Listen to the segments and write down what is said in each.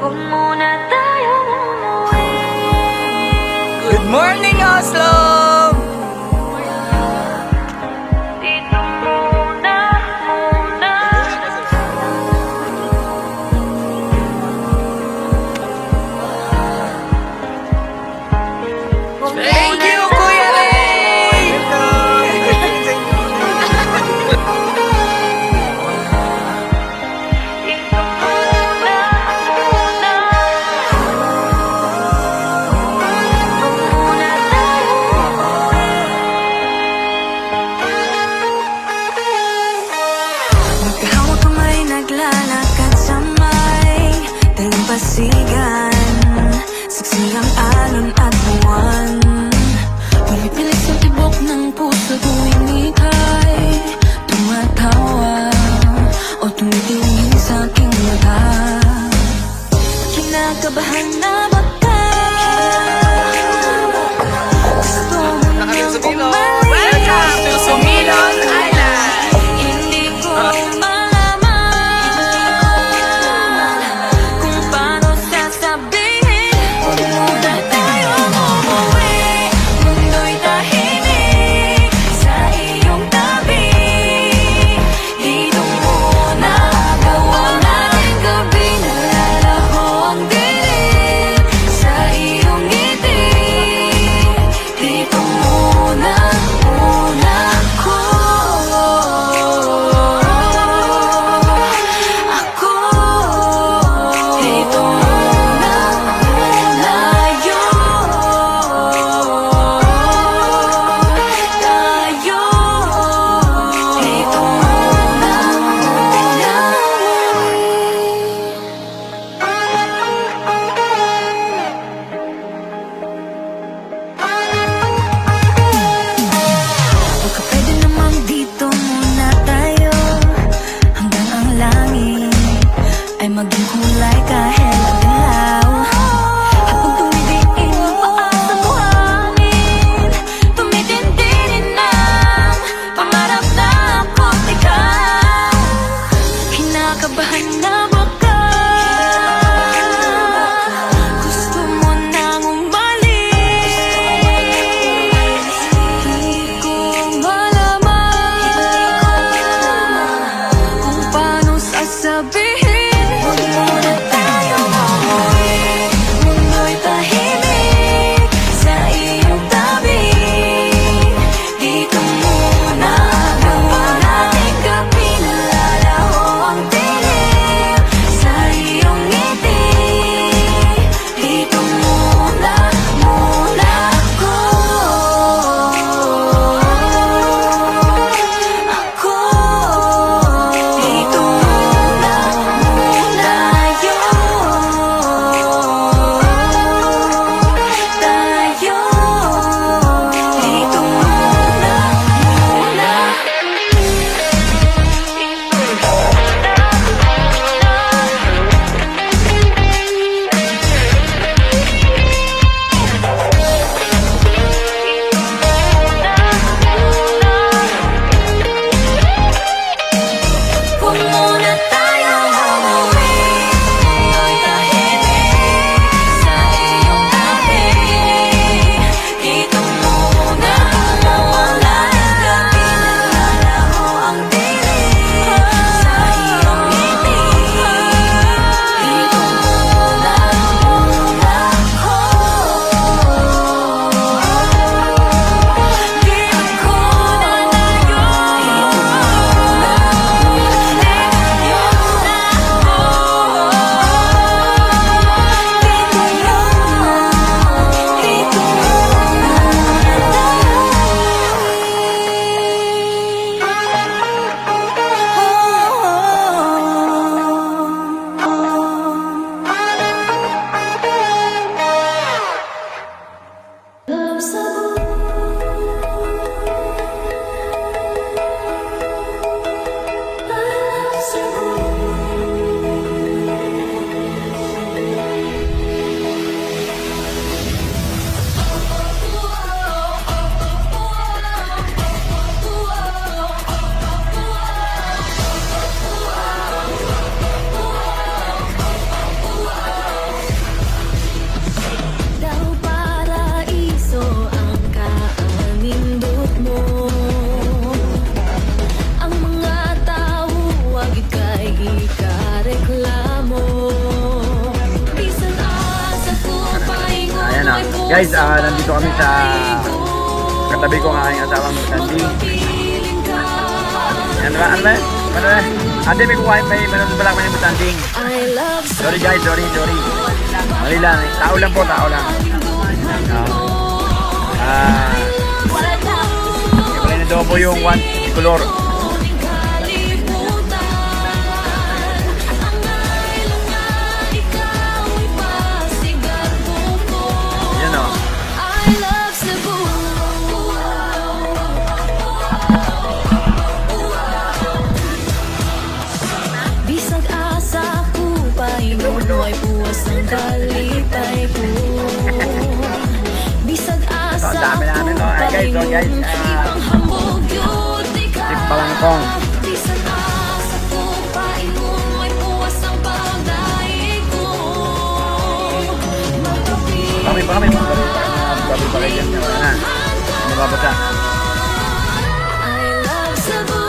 Huwag muna tayong umuwi. Good morning, Oslo! Dito muna. Huwag Thank muna you, Kuya Ray! Dito muna. Huwag muna tayong umuwi. Magkahawak kamay, naglalakad sa may dalampasigan. Saksi ang alon at buwan. Pinipilis ang tibok ng puso tuwing ika'y tumatawa o tumitingin sa aking mata. Kinakabahan na ba ka? Gusto mo nang umalis? Welcome to Sumilon Island! Hindi ko malaman kung paano sasabihin. Huwag muna tayong umuwi. Mundo'y tahimik sa iyong tabi. Dito muna gawa ng gabi. Nalalaho ang dilim sa iyong ngiti. Dito muna ako. Dito muna tayo. Dito muna baka pwede namang dito muna tayo hanggang ang langit ay maging kulay kahit dilaw. Habang tumidiin ang paa sa buhangin, tumitindi rin ang pangarap na ako't ikaw. Kinakabahan na ba ka? Gusto mo nang umalis? Hindi ko malaman kung paano sasabihin. Huwag muna tayong umuwi. Mundo'y tahimik sa iyong tabi. Dito muna gawa nating gabi. Nalalaho ang dilim sa iyong ngiti. Dito muna ako. Dito muna Guys, nandito kami sa katabi ko ng aking asawang Butanding. Ano ba? Ate, may kuhain pa manood pala kami ng Butanding. Sorry guys, sorry. Mali lang, tao lang po, tao lang. Ibalin na daw po yung one color. Yan o. Bisag asa ko painom ay puwas ng kalipay ko. Bisag asa So, ang dami namin, no? Ay, guys, so, guys, ipang hambog yun ikaw. Tip Palangkong. Bisag asa ko painom ay puwas ng pagdaig ko. Kami pa kayo dyan. Wala na. Ano ba bata? I love Cebu.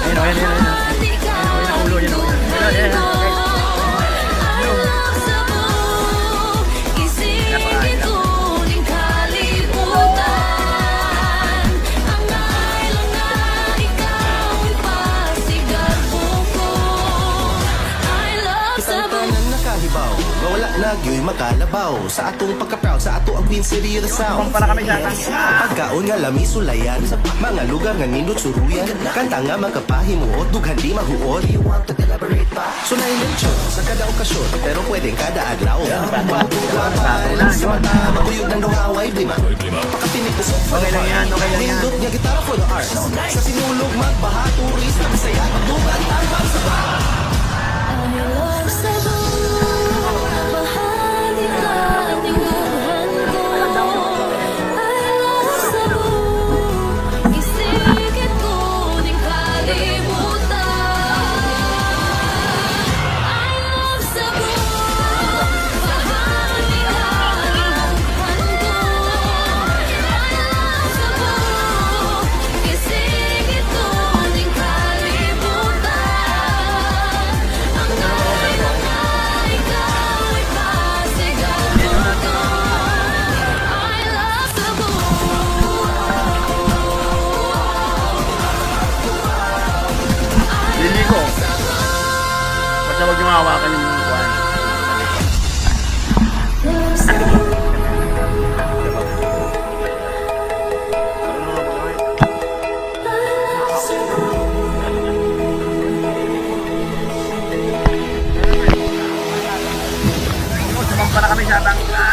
Ayun o, yan. Ayun ang ulo, yan o. Yan, guys. I love Cebu. Isingit ko ning kalibutan. Ang island na ikaw ipasigat ko. I love Isang Cebu. tanan nakahibaw nga wala nagyoy makalabaw sa atong pagka-proud sa ato ang Queen City Rizal. Para kami sa Pagkaon nga lami sulayan mga lugar nga nindot suruyan kanta nga magkapahimuot dughan di mahuot. So na lechon sa kada okasyon pero pwedeng kada adlaw. Sa mata maguyog ng duhaway blima pakapinig na sofa. Okay lang yan. Nindot nga gitara for the arts sa sinulog magbaha turis na masaya magdugan tambang sa ba. I love Cebu. Bahagi ka ning buhan ko. I love Cebu. Isingit ko ning kalibutan. I love Cebu. Bahagi ka ning buhan ko. I love Cebu. Isingit ko ning kalibutan. Ang island na ikaw ipasigat ko. I love Cebu. Lili ko. Basta huwag yung hawakan yung buwan. Sumampa na kami sa bangka.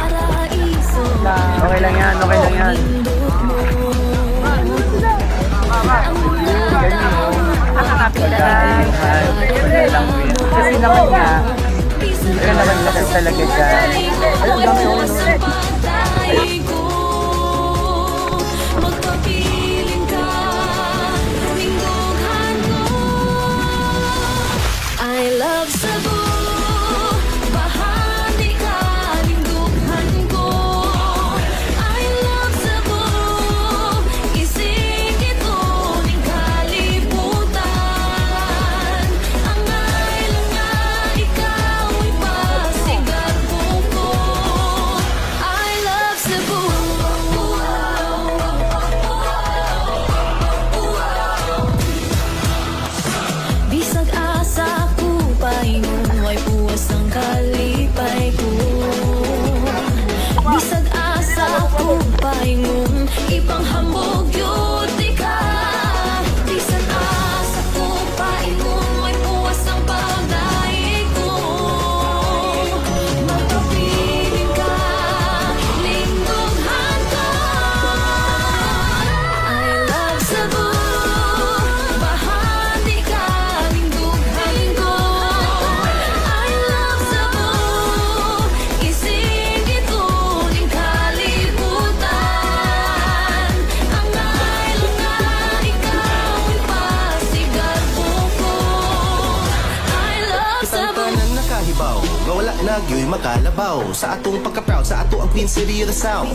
Paraiso. Okay lang yan. Pindot mo. Kasi naman nga, kaya naman kasi talaga dyan. Magpapiling ka kaming dughan ko. I love Cebu. Bahagi ka ning dughan ko. I love Cebu. Isingit ko ning kalibutan. Ang island na ikaw ipasigat ko. I love Cebu. Bisag asa ko painom nga wala nagyoy makalabaw sa atong pagka-proud sa ato ang Queen City of the South.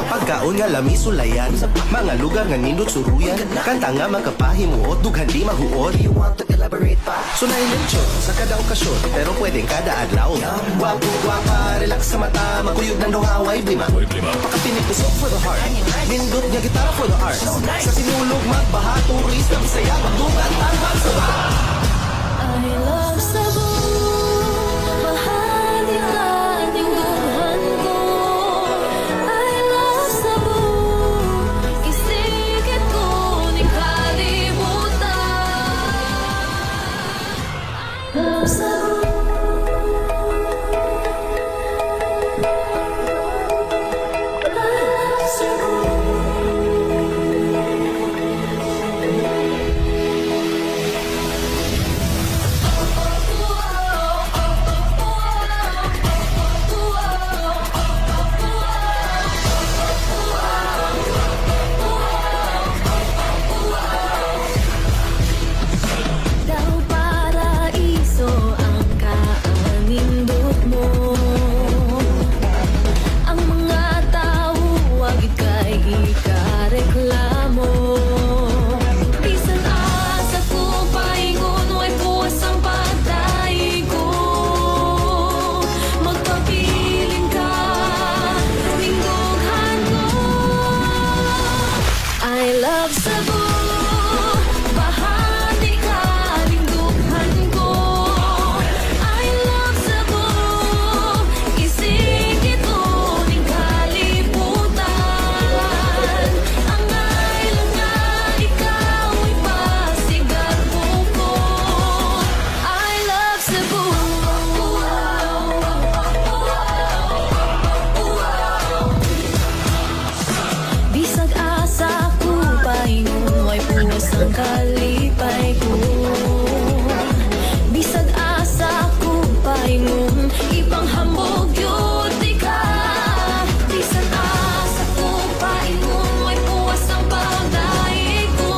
Pagkaon nga lami sulayan, mga lugar nga nindot suruyan, kanta nga magkapahimuot, dughan di mahuot. So na-mention sa kada okasyon, pero pwedeng kada adlaw. Wapo, wapa, relax sa mata, magkuyog ng duhaway, blima. Pakapinig tusok for the heart, nindot nga gitara for the art. Sa sinulog magbaha, turista, bisaya, magdugan, tanbang sa ba. I love Cebu, bahagi ka ating buhan ko. I love Cebu, isikit ko ni kalimutan. I love Cebu. I love Cebu. Daw paraiso ang kaanindot mo. Ang mga tao wag ika'y ikareklamo. Bisan asa ko paingon way puwas ang pagdaigo. Magpapiling ka lingguhan ko. I love Cebu, bahagi ka lingguhan ko. I love Cebu, isikit ko ning kalibutan. Ang island nga ikaw ay pasigar ko. I love Cebu. Bisag asa ko paingon way puwas ang kalipay ko. Bisag asa ko paingon ibang hambog yun di ka. Bisag asa ko paingon way puwas ang pagdaig ko.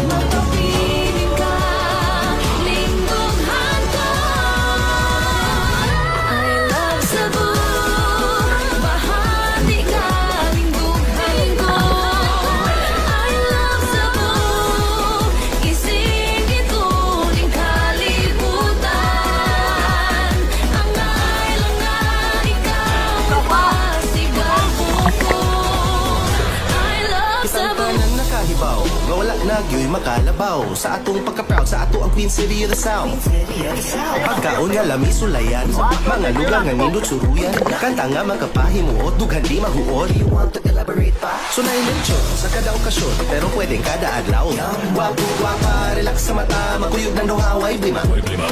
Magpapiling ka lingguhan ko. I love Cebu, bahagi ka lingguhan ko. I love Cebu, isikit ko ning kalibutan. Ang island nga ikaw ay pasigar ko. I love Kitang Cebu. tanan nakahibaw, nga wala nagyoy makalabaw sa atong pagka-proud sa ato ang Queen City of the South. Pagkaon nga lami sulayan, mga lugar nga nindot suruyan, kanta nga magkapahimuot, dughan di mahuot. So na-mention sa kada okasyon, pero pwedeng kada adlaw. Wapo, wapa, relax sa mata, magkuyog ng duhaway, blima.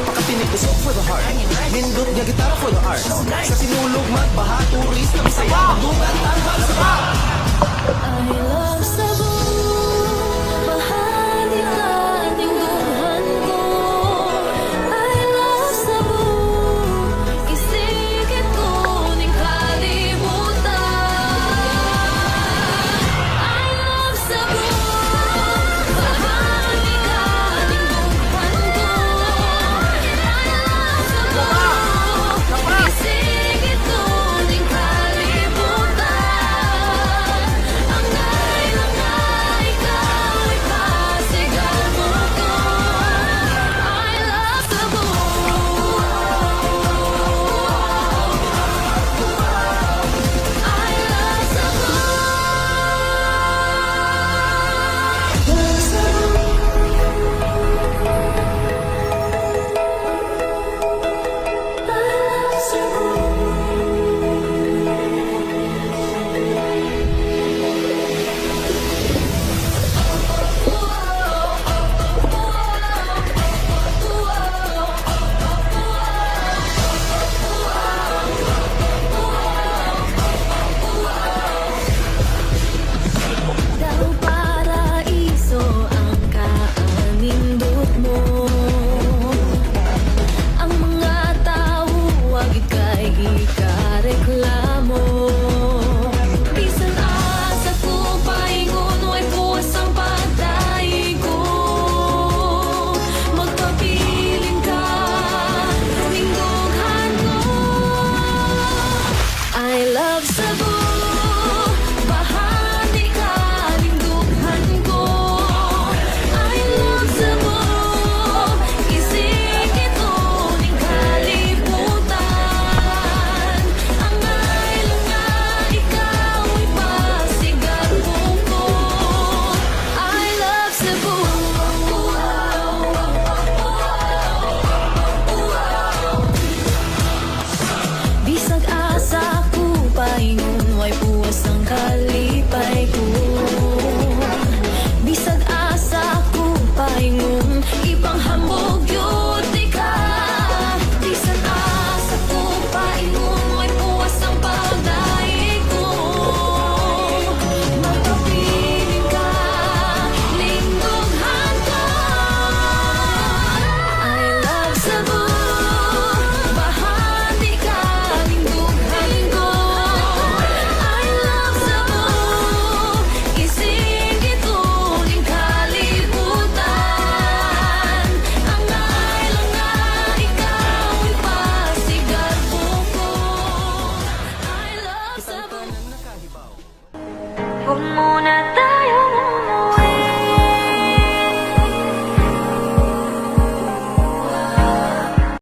Pakapinig tusok for the heart, nindot nga gitara for the art. Sa sinulog magbaha, turista, bisaya, magdugan, tanbang sa ba. I love Cebu.